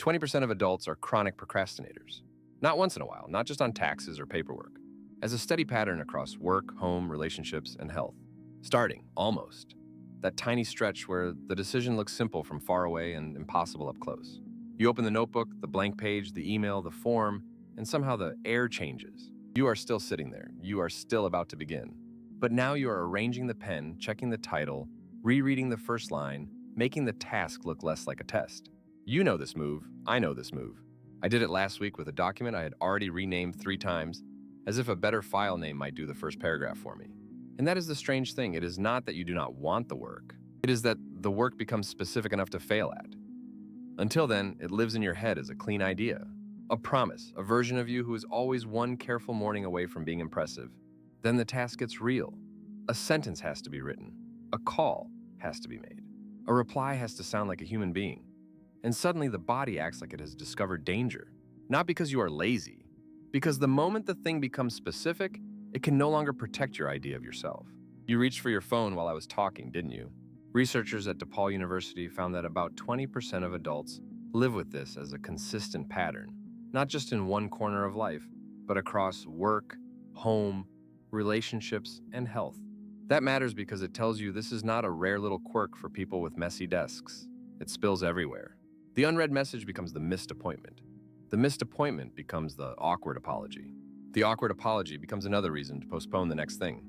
20% of adults are chronic procrastinators. Not once in a while, not just on taxes or paperwork, as a steady pattern across work, home, relationships, and health. Starting, almost, that tiny stretch where the decision looks simple from far away and impossible up close. You open the notebook, the blank page, the email, the form, and somehow the air changes. You are still sitting there. You are still about to begin. But now you are arranging the pen, checking the title, rereading the first line, making the task look less like a test. You know this move. I know this move. I did it last week with a document I had already renamed 3 times, as if a better file name might do the first paragraph for me. And that is the strange thing. It is not that you do not want the work. It is that the work becomes specific enough to fail at. Until then, it lives in your head as a clean idea, a promise, a version of you who is always one careful morning away from being impressive. Then the task gets real. A sentence has to be written. A call has to be made. A reply has to sound like a human being. And suddenly the body acts like it has discovered danger. Not because you are lazy, because the moment the thing becomes specific, it can no longer protect your idea of yourself. You reached for your phone while I was talking, didn't you? Researchers at DePaul University found that about 20% of adults live with this as a consistent pattern, not just in one corner of life, but across work, home, relationships, and health. That matters because it tells you this is not a rare little quirk for people with messy desks. It spills everywhere. The unread message becomes the missed appointment. The missed appointment becomes the awkward apology. The awkward apology becomes another reason to postpone the next thing.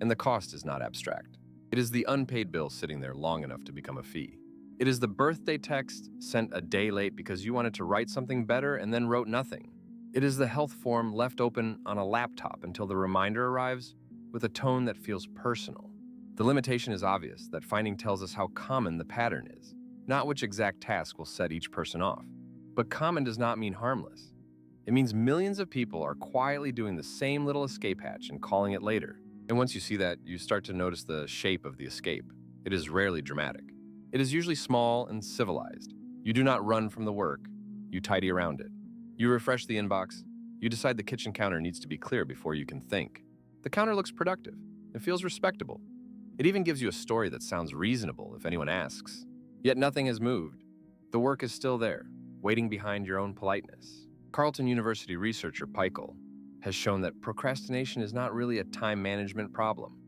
And the cost is not abstract. It is the unpaid bill sitting there long enough to become a fee. It is the birthday text sent a day late because you wanted to write something better and then wrote nothing. It is the health form left open on a laptop until the reminder arrives with a tone that feels personal. The limitation is obvious. That finding tells us how common the pattern is, not which exact task will set each person off. But common does not mean harmless. It means millions of people are quietly doing the same little escape hatch and calling it later. And once you see that, you start to notice the shape of the escape. It is rarely dramatic. It is usually small and civilized. You do not run from the work. You tidy around it. You refresh the inbox. You decide the kitchen counter needs to be clear before you can think. The counter looks productive. It feels respectable. It even gives you a story that sounds reasonable if anyone asks. Yet nothing has moved. The work is still there, waiting behind your own politeness. Carleton University researcher Peichel has shown that procrastination is not really a time management problem.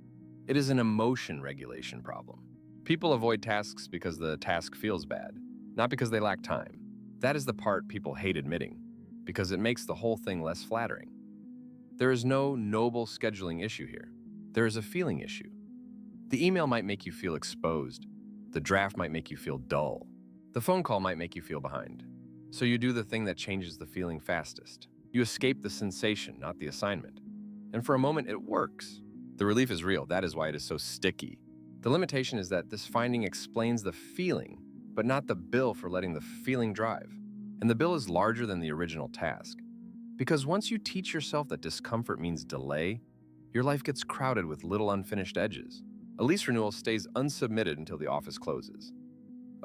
It is an emotion regulation problem. People avoid tasks because the task feels bad, not because they lack time. That is the part people hate admitting, because it makes the whole thing less flattering. There is no noble scheduling issue here. There is a feeling issue. The email might make you feel exposed. The draft might make you feel dull. The phone call might make you feel behind. So you do the thing that changes the feeling fastest. You escape the sensation, not the assignment. And for a moment, it works. The relief is real. That is why it is so sticky. The limitation is that this finding explains the feeling, but not the bill for letting the feeling drive. And the bill is larger than the original task. Because once you teach yourself that discomfort means delay, your life gets crowded with little unfinished edges. A lease renewal stays unsubmitted until the office closes.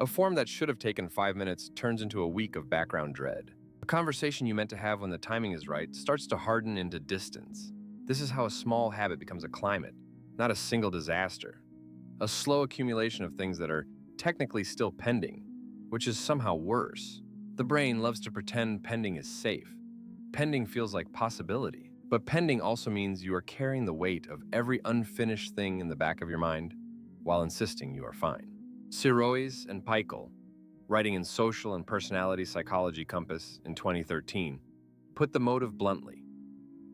A form that should have taken 5 minutes turns into a week of background dread. A conversation you meant to have when the timing is right starts to harden into distance. This is how a small habit becomes a climate, not a single disaster. A slow accumulation of things that are technically still pending, which is somehow worse. The brain loves to pretend pending is safe. Pending feels like possibility, but pending also means you are carrying the weight of every unfinished thing in the back of your mind while insisting you are fine. Sirois and Peichel, writing in Social and Personality Psychology Compass in 2013, put the motive bluntly.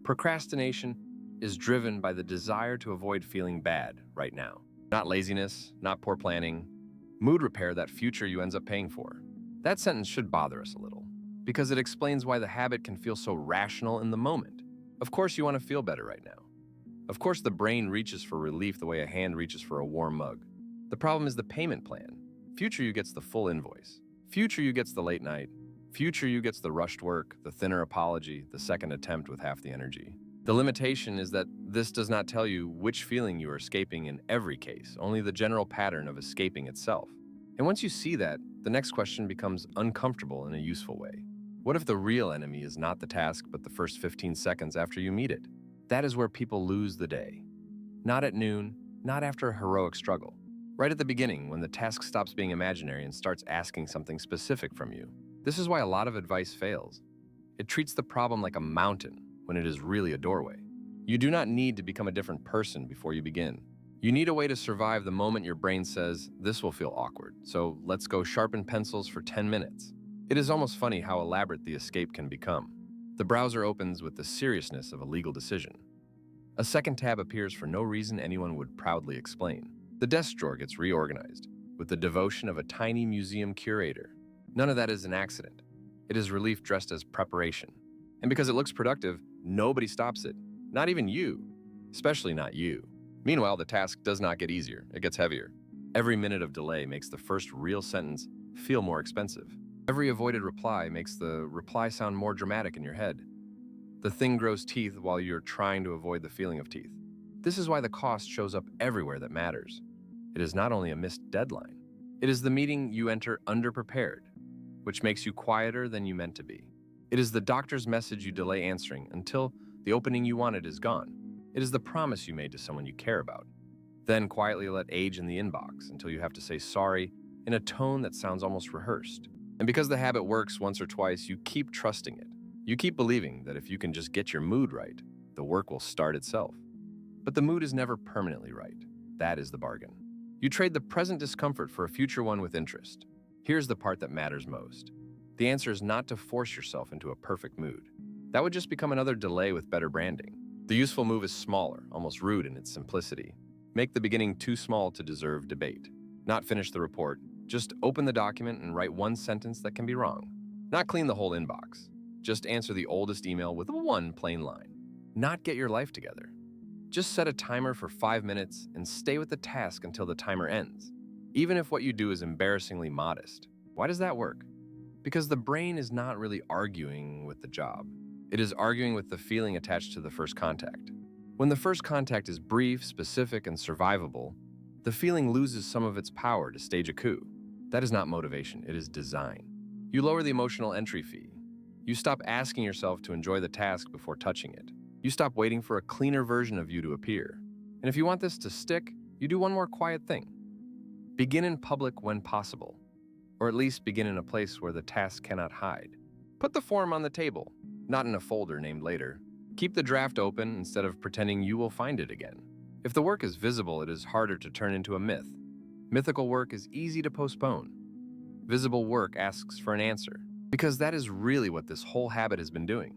Procrastination is driven by the desire to avoid feeling bad right now. Not laziness, not poor planning, mood repair that future you ends up paying for. That sentence should bother us a little, because it explains why the habit can feel so rational in the moment. Of course you want to feel better right now. Of course the brain reaches for relief the way a hand reaches for a warm mug. The problem is the payment plan. Future you gets the full invoice. Future you gets the late night. Future you gets the rushed work, the thinner apology, the second attempt with half the energy. The limitation is that this does not tell you which feeling you are escaping in every case, only the general pattern of escaping itself. And once you see that, the next question becomes uncomfortable in a useful way. What if the real enemy is not the task, but the first 15 seconds after you meet it? That is where people lose the day. Not at noon, not after a heroic struggle. Right at the beginning, when the task stops being imaginary and starts asking something specific from you. This is why a lot of advice fails. It treats the problem like a mountain when it is really a doorway. You do not need to become a different person before you begin. You need a way to survive the moment your brain says, this will feel awkward, so let's go sharpen pencils for 10 minutes. It is almost funny how elaborate the escape can become. The browser opens with the seriousness of a legal decision. A second tab appears for no reason anyone would proudly explain. The desk drawer gets reorganized with the devotion of a tiny museum curator. None of that is an accident. It is relief dressed as preparation. And because it looks productive, nobody stops it. Not even you. Especially not you. Meanwhile, the task does not get easier, it gets heavier. Every minute of delay makes the first real sentence feel more expensive. Every avoided reply makes the reply sound more dramatic in your head. The thing grows teeth while you're trying to avoid the feeling of teeth. This is why the cost shows up everywhere that matters. It is not only a missed deadline, it is the meeting you enter underprepared, which makes you quieter than you meant to be. It is the doctor's message you delay answering until the opening you wanted is gone. It is the promise you made to someone you care about. Then quietly let age in the inbox until you have to say sorry in a tone that sounds almost rehearsed. And because the habit works once or twice, you keep trusting it. You keep believing that if you can just get your mood right, the work will start itself. But the mood is never permanently right. That is the bargain. You trade the present discomfort for a future one with interest. Here's the part that matters most. The answer is not to force yourself into a perfect mood. That would just become another delay with better branding. The useful move is smaller, almost rude in its simplicity. Make the beginning too small to deserve debate. Not finish the report. Just open the document and write one sentence that can be wrong. Not clean the whole inbox. Just answer the oldest email with one plain line. Not get your life together. Just set a timer for 5 minutes and stay with the task until the timer ends. Even if what you do is embarrassingly modest. Why does that work? Because the brain is not really arguing with the job. It is arguing with the feeling attached to the first contact. When the first contact is brief, specific, and survivable, the feeling loses some of its power to stage a coup. That is not motivation, it is design. You lower the emotional entry fee. You stop asking yourself to enjoy the task before touching it. You stop waiting for a cleaner version of you to appear. And if you want this to stick, you do one more quiet thing. Begin in public when possible, or at least begin in a place where the task cannot hide. Put the form on the table, not in a folder named later. Keep the draft open instead of pretending you will find it again. If the work is visible, it is harder to turn into a myth. Mythical work is easy to postpone. Visible work asks for an answer, because that is really what this whole habit has been doing.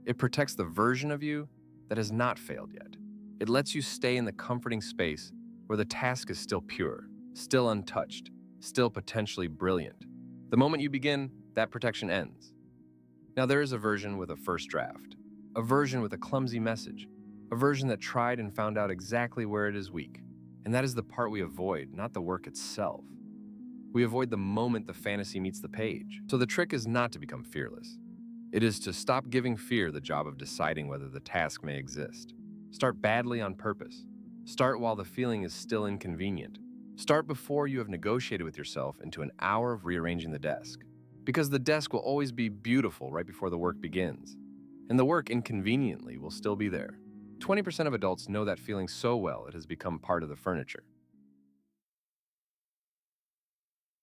It protects the version of you that has not failed yet. It lets you stay in the comforting space where the task is still pure, still untouched, still potentially brilliant. The moment you begin, that protection ends. Now there is a version with a first draft, a version with a clumsy message, a version that tried and found out exactly where it is weak. And that is the part we avoid, not the work itself. We avoid the moment the fantasy meets the page. So the trick is not to become fearless. It is to stop giving fear the job of deciding whether the task may exist. Start badly on purpose. Start while the feeling is still inconvenient. Start before you have negotiated with yourself into an hour of rearranging the desk. Because the desk will always be beautiful right before the work begins. And the work, inconveniently, will still be there. 20% of adults know that feeling so well it has become part of the furniture.